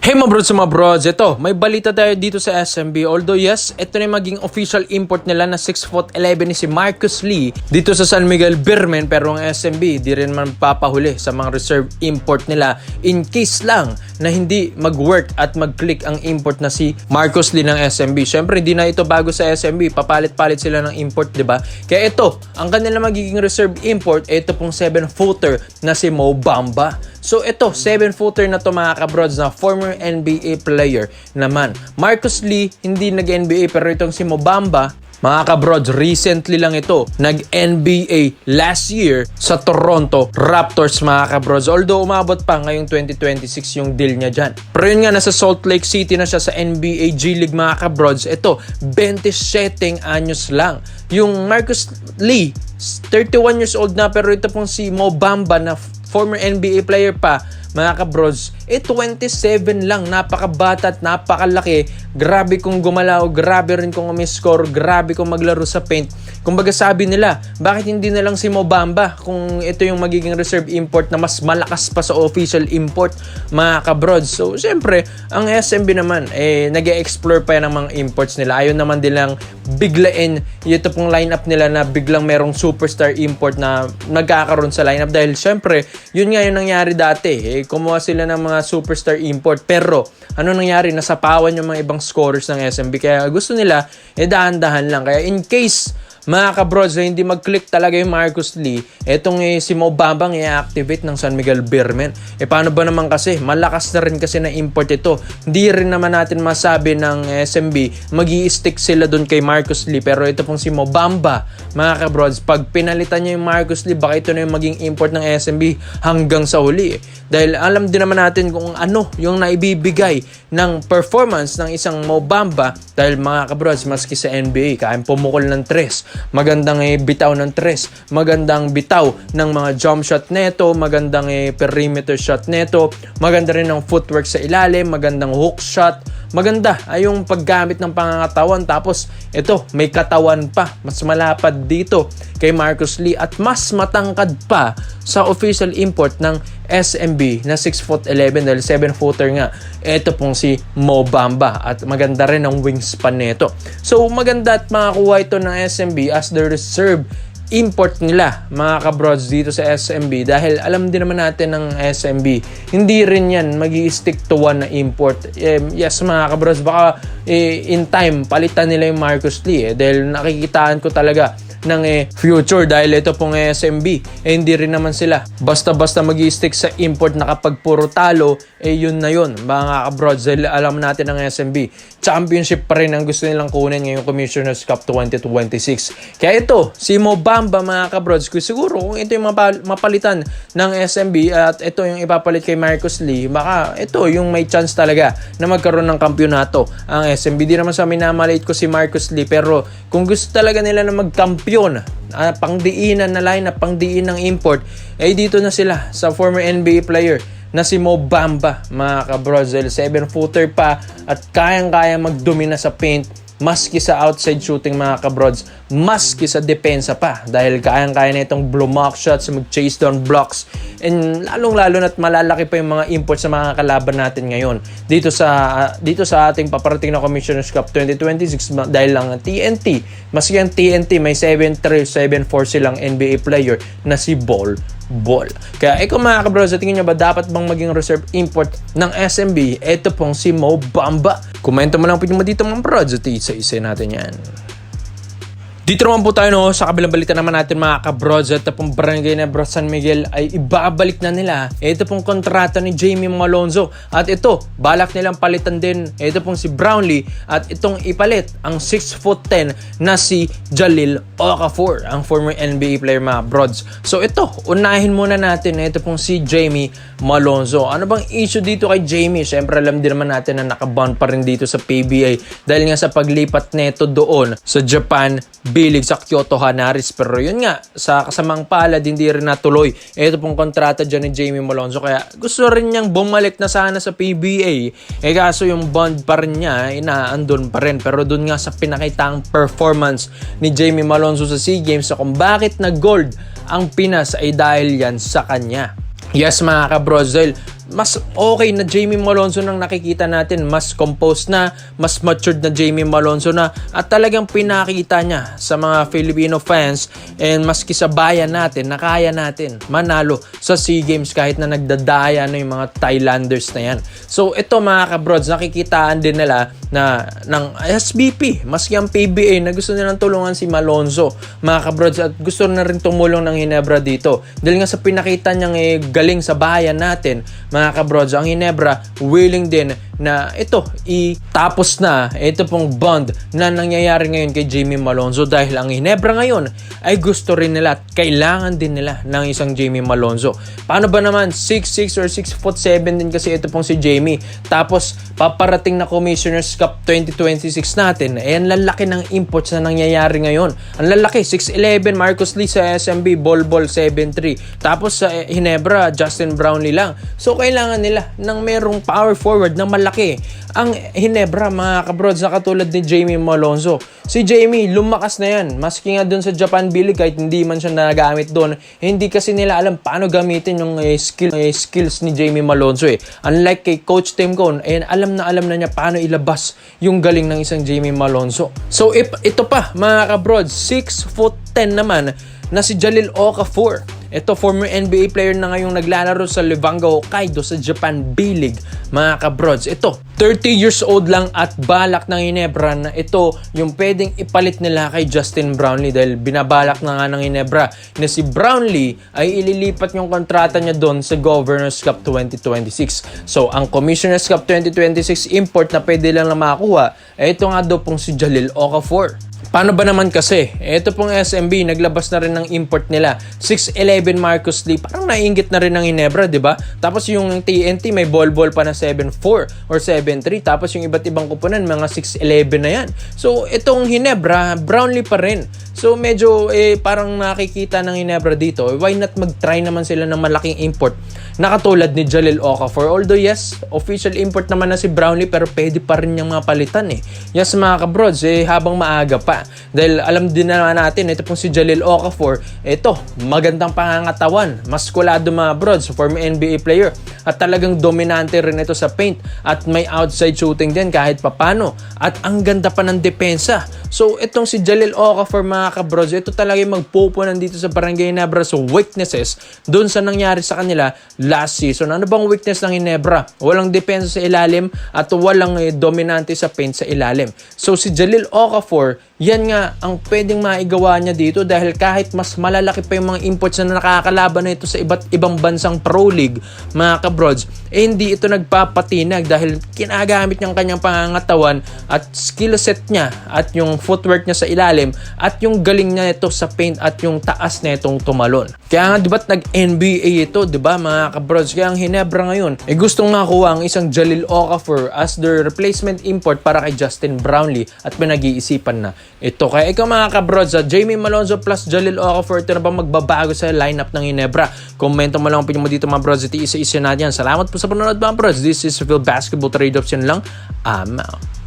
Hey mga brods sa mga brods, ito, may balita tayo dito sa SMB. Although yes, ito na yung maging official import nila na 6'11" ni si Marcus Lee dito sa San Miguel Beermen. Pero ang SMB, di rin man papahuli sa mga reserve import nila in case lang na hindi mag-work at mag-click ang import na si Marcus Lee ng SMB. Syempre, hindi na ito bago sa SMB. Papalit-palit sila ng import, di ba? Kaya ito, ang kanila magiging reserve import, ito pong 7-footer na si Mo Bamba. So ito, 7-footer na to mga kabrods na former NBA player naman. Marcus Lee, hindi nag-NBA pero itong si Mo Bamba, mga kabrods, recently lang ito. Nag-NBA last year sa Toronto Raptors mga kabrods. Although umabot pa ngayong 2026 yung deal niya dyan. Pero yun nga, nasa Salt Lake City na siya sa NBA G League mga kabrods. Ito, 27 anyos lang. Yung Marcus Lee, 31 years old na pero ito pong si Mo Bamba na former NBA player pa, mga kabrods, 27 lang, napakabata at napakalaki. Grabe kung gumalaw, grabe rin kung umiscore, grabe kung maglaro sa paint. Kumbaga sabi nila, bakit hindi na lang si Mo Bamba kung ito yung magiging reserve import na mas malakas pa sa official import, mga kabrods. So, siyempre, ang SMB naman, nag-e-explore pa yan ng mga imports nila. Ayaw naman nilang biglain ito pong lineup nila na biglang merong superstar import na nagkakaroon sa lineup. Dahil siyempre, yun nga yung nangyari dati. Kumuha sila ng mga superstar import. Pero, ano nangyari? Nasapawan yung mga ibang scorers ng SMB. Kaya gusto nila, dahan-dahan lang. Kaya in case, mga kabrods, na hindi mag-click talaga yung Marcus Lee, etong si Mo Bamba i-activate ng San Miguel Beermen. Paano ba naman kasi? Malakas na rin kasi na import ito. Hindi rin naman natin masabi ng SMB, mag-i-stick sila dun kay Marcus Lee. Pero ito pong si Mo Bamba, mga kabrods, pag pinalitan niya yung Marcus Lee, baka ito na yung maging import ng SMB hanggang sa huli. Dahil alam din naman natin kung ano yung naibibigay ng performance ng isang Mo Bamba. Dahil mga kabrods, maski sa NBA, kayang pumukol ng 3. Magandang bitaw ng 3, magandang bitaw ng mga jump shot neto, magandang perimeter shot neto, maganda rin ang footwork sa ilalim, magandang hook shot, maganda ay yung paggamit ng pangangatawan. Tapos ito, may katawan pa, mas malapad dito kay Marcus Lee at mas matangkad pa sa official import ng SMB na 6'11" dahil 7-footer nga. Ito pong si Mo Bamba at maganda rin ang wingspan nito. So maganda at makakuha ito ng SMB as the reserve import nila, mga kabrods, dito sa SMB. Dahil alam din naman natin ng SMB, hindi rin yan mag-i-stick to one na import. Yes mga kabrods, baka in time palitan nila yung Marcus Lee dahil nakikitaan ko talaga ng future dahil ito pong SMB hindi rin naman sila basta-basta mag-i-stick sa import na kapag puro talo, yun na yun mga kabrods. Dahil alam natin ng SMB, championship pa rin ang gusto nilang kunin ngayong Commissioner's Cup 2026. Kaya ito, si Mo Bamba mga kabrods, siguro kung ito yung mapalitan ng SMB at ito yung ipapalit kay Marcus Lee, baka ito yung may chance talaga na magkaroon ng kampyonato ang SMB. Di naman sa minamaliit ko si Marcus Lee, pero kung gusto talaga nila na magkampiyon, pangdiinan na lineup, pangdiin ng import, dito na sila sa former NBA player na si Mo Bamba, mga kabrods. 7-footer pa at kayang-kaya magdomina sa paint, maski sa outside shooting mga kabrods, maski sa depensa pa dahil kayang-kaya na itong blow mock shots, mag-chase down blocks, and lalong-lalo na't malalaki pa yung mga imports sa mga kalaban natin ngayon dito sa ating paparating na Commissioner's Cup 2026 dahil lang TNT. Maski ang TNT may 7'3", 7'4" silang NBA player na si Bol. Kaya ikaw mga kabrods, tingin nyo ba dapat bang maging reserve import ng SMB? Ito pong si Mo Bamba. Komento mo lang po dito mga kabrods at isa-isa natin yan. Dito naman po tayo sa kabilang balita naman natin mga kabrods. Ito pong Barangay Nebra San Miguel ay ibabalik na nila ito pong kontrata ni Jamie Malonzo. At ito, balak nilang palitan din ito pong si Brownlee at itong ipalit ang 6'10" na si Jalil Okafor, ang former NBA player mga brods. So ito, unahin muna natin ito pong si Jamie Malonzo. Ano bang issue dito kay Jamie? Siyempre alam din naman natin na nakabond pa rin dito sa PBA dahil nga sa paglipat neto doon sa Japan bilig sa Kyoto Hanaris. Pero yun nga, sa kasamang palad, hindi rin natuloy ito pong kontrata dyan ni Jamie Malonzo. Kaya gusto rin niyang bumalik na sana sa PBA. Kaso yung bond pa rin niya, inaandun pa rin. Pero dun nga sa pinakitang performance ni Jamie Malonzo sa SEA Games, kung bakit na gold ang Pinas ay dahil yan sa kanya. Yes mga kabrods, dahil mas okay na Jamie Malonzo nang nakikita natin. Mas composed na, mas matured na Jamie Malonzo na, at talagang pinakita niya sa mga Filipino fans and maski sa bayan natin na kaya natin manalo sa SEA Games kahit na nagdadaya na yung mga Thailanders na yan. So ito mga kabrods, nakikitaan din nila na ng SBP, maski ang PBA na gusto nilang tulungan si Malonzo mga kabrods, at gusto na rin tumulong ng Ginebra dito dahil nga sa pinakita niyang galing sa bayan natin mga kabrods. Ang Ginebra willing din na ito itapos na ito pong bond na nangyayari ngayon kay Jamie Malonzo, dahil ang Ginebra ngayon ay gusto rin nila at kailangan din nila ng isang Jamie Malonzo. Paano ba naman 6'6 or 6'7" din kasi ito pong si Jamie, tapos paparating na Commissioner's Cup 2026 natin, ang lalaki ng imports na nangyayari ngayon. Ang lalaki, 6'11" Marcus Lee sa SMB, Bol 7'3", tapos sa Ginebra Justin Brownlee lang. So kailangan nila ng merong power forward na malaki. Ang Ginebra mga kabrods na katulad ni Jamie Malonzo, si Jamie lumakas na yan maski nga dun sa Japan B-League, kahit hindi man siya nagamit doon, hindi kasi nila alam paano gamitin yung skills ni Jamie Malonzo Unlike kay Coach Tim Cone, alam na niya paano ilabas yung galing ng isang Jamie Malonzo. So ito pa mga kabrods, 6'10" naman na si Jalil Okafor. Ito, former NBA player na ngayong naglalaro sa Levango Hokkaido sa Japan B-League mga kabrods. Ito, 30 years old lang at balak ng Ginebra na ito yung pwedeng ipalit nila kay Justin Brownlee, dahil binabalak na nga ng Ginebra na si Brownlee ay ililipat yung kontrata niya doon sa Governors Cup 2026. So, ang Commissioner's Cup 2026 import na pwede lang na makakuha, ito nga daw pong si Jalil Okafor. Paano ba naman kasi? Ito pong SMB, naglabas na rin ng import nila. 6'11" Marcus Lee. Parang naiinggit na rin ng Ginebra, di ba? Tapos yung TNT may ball pa na 7'4 or 7'3. Tapos yung iba't ibang kupunan, mga 6'11 na yan. So, itong Ginebra, Brownlee pa rin. So, medyo parang nakikita ng Ginebra dito. Why not mag-try naman sila ng malaking import na katulad ni Jalil Okafor? Although yes, official import naman na si Brownlee, pero pwede pa rin niyang mga palitan Yes mga kabrods, habang maaga pa. Dahil alam din naman natin, ito pong si Jalil Okafor, ito, magandang pangangatawan, maskulado mga brods, former NBA player, at talagang dominante rin ito sa paint, at may outside shooting din kahit papano, at ang ganda pa ng depensa. So itong si Jalil Okafor mga kabrods, ito talaga yung magpupunan dito sa Barangay Ginebra sa weaknesses dun sa nangyari sa kanila last season. Ano bang weakness ng Ginebra? Walang depensa sa ilalim at walang dominante sa paint sa ilalim. So si Jalil Okafor, yan nga ang pwedeng maigawa niya dito, dahil kahit mas malalaki pa yung mga imports na nakakalaban na ito sa iba't ibang bansang Pro League mga kabrods, hindi ito nagpapatinag dahil kinagamit niyang kanyang pangangatawan at skill set niya at yung footwork niya sa ilalim at yung galing niya ito sa paint at yung taas na itong tumalon. Kaya nga diba't nag-NBA ito, diba mga kabrods? Kaya ang Ginebra ngayon gustong makuha ang isang Jalil Okafor as their replacement import para kay Justin Brownlee, at pinag-iisipan na ito. Kaya ikaw mga kabrods, Jamie Malonzo plus Jalil Okafor, ito na ba magbabago sa lineup ng Ginebra? Komento mo lang ang opinion mo dito mga brods, iti isa-isa natin yan. Salamat po sa panonood mga brods. This is Phil Basketball Trade-Offs, yan lang. I'm out.